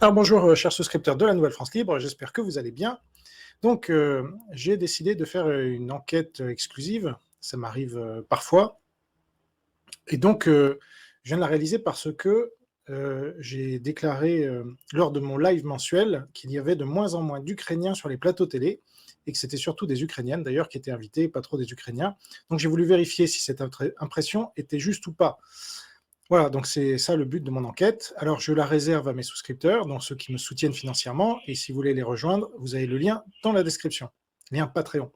Alors bonjour, chers souscripteurs de la Nouvelle France Libre, j'espère que vous allez bien. Donc, j'ai décidé de faire une enquête exclusive, ça m'arrive parfois, et donc je viens de la réaliser parce que j'ai déclaré lors de mon live mensuel qu'il y avait de moins en moins d'Ukrainiens sur les plateaux télé, et que c'était surtout des Ukrainiennes d'ailleurs qui étaient invitées, pas trop des Ukrainiens. Donc j'ai voulu vérifier si cette impression était juste ou pas. Voilà, donc c'est ça le but de mon enquête. Alors je la réserve à mes souscripteurs, donc ceux qui me soutiennent financièrement, et si vous voulez les rejoindre, vous avez le lien dans la description, lien Patreon.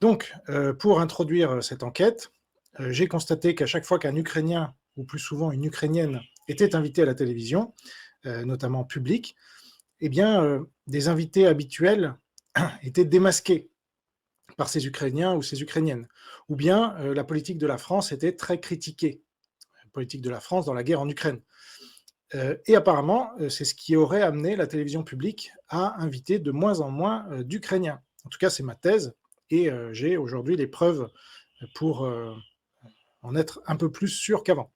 Donc, pour introduire cette enquête, j'ai constaté qu'à chaque fois qu'un Ukrainien, ou plus souvent une Ukrainienne, était invité à la télévision, notamment en public, eh bien, des invités habituels étaient démasqués par ces Ukrainiens ou ces Ukrainiennes. Ou bien la politique de la France était très critiquée, la politique de la France dans la guerre en Ukraine. Et apparemment, c'est ce qui aurait amené la télévision publique à inviter de moins en moins d'Ukrainiens. En tout cas, c'est ma thèse, et j'ai aujourd'hui les preuves pour en être un peu plus sûr qu'avant.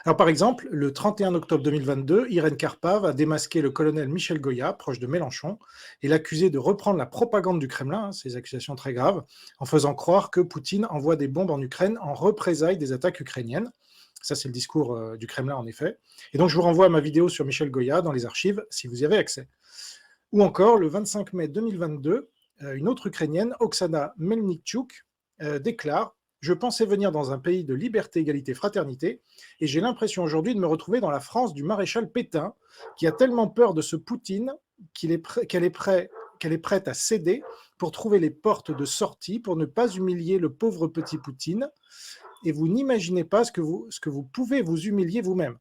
Alors par exemple, le 31 octobre 2022, Irène Karpav a démasqué le colonel Michel Goya, proche de Mélenchon, et l'accusé de reprendre la propagande du Kremlin, ces accusations très graves, en faisant croire que Poutine envoie des bombes en Ukraine en représailles des attaques ukrainiennes. Ça, c'est le discours du Kremlin, en effet. Et donc, je vous renvoie à ma vidéo sur Michel Goya dans les archives, si vous y avez accès. Ou encore, le 25 mai 2022, une autre Ukrainienne, Oksana Melnichuk, déclare: je pensais venir dans un pays de liberté, égalité, fraternité, et j'ai l'impression aujourd'hui de me retrouver dans la France du maréchal Pétain, qui a tellement peur de ce Poutine qu'elle est prête à céder pour trouver les portes de sortie, pour ne pas humilier le pauvre petit Poutine. Et vous n'imaginez pas ce que vous pouvez vous humilier vous-même.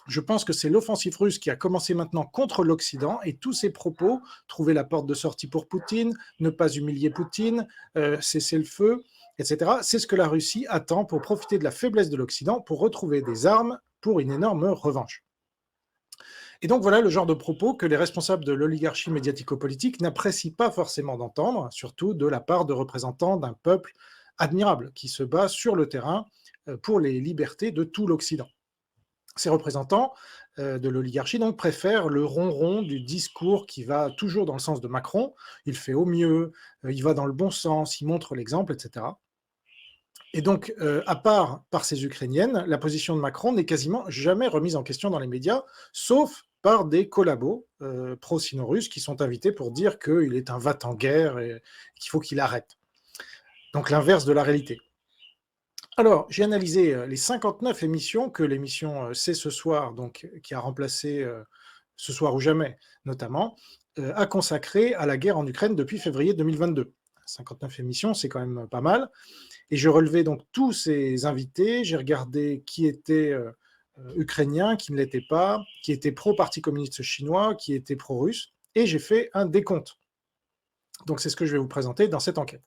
Je pense que c'est l'offensive russe qui a commencé maintenant contre l'Occident, et tous ces propos, trouver la porte de sortie pour Poutine, ne pas humilier Poutine, cesser le feu, etc., c'est ce que la Russie attend pour profiter de la faiblesse de l'Occident, pour retrouver des armes pour une énorme revanche. Et donc voilà le genre de propos que les responsables de l'oligarchie médiatico-politique n'apprécient pas forcément d'entendre, surtout de la part de représentants d'un peuple admirable qui se bat sur le terrain pour les libertés de tout l'Occident. Ces représentants de l'oligarchie donc préfèrent le ronron du discours qui va toujours dans le sens de Macron. Il fait au mieux, il va dans le bon sens, il montre l'exemple, etc. Et donc, à part par ces Ukrainiennes, la position de Macron n'est quasiment jamais remise en question dans les médias, sauf par des collabos pro-sino-russes qui sont invités pour dire qu'il est un va-t-en-guerre et qu'il faut qu'il arrête. Donc l'inverse de la réalité. Alors, j'ai analysé les 59 émissions que l'émission C'est ce soir, donc, qui a remplacé Ce soir ou jamais, notamment, a consacré à la guerre en Ukraine depuis février 2022. 59 émissions, c'est quand même pas mal. Et je relevais donc tous ces invités, j'ai regardé qui était ukrainien, qui ne l'était pas, qui était pro-parti communiste chinois, qui était pro-russe, et j'ai fait un décompte. Donc c'est ce que je vais vous présenter dans cette enquête.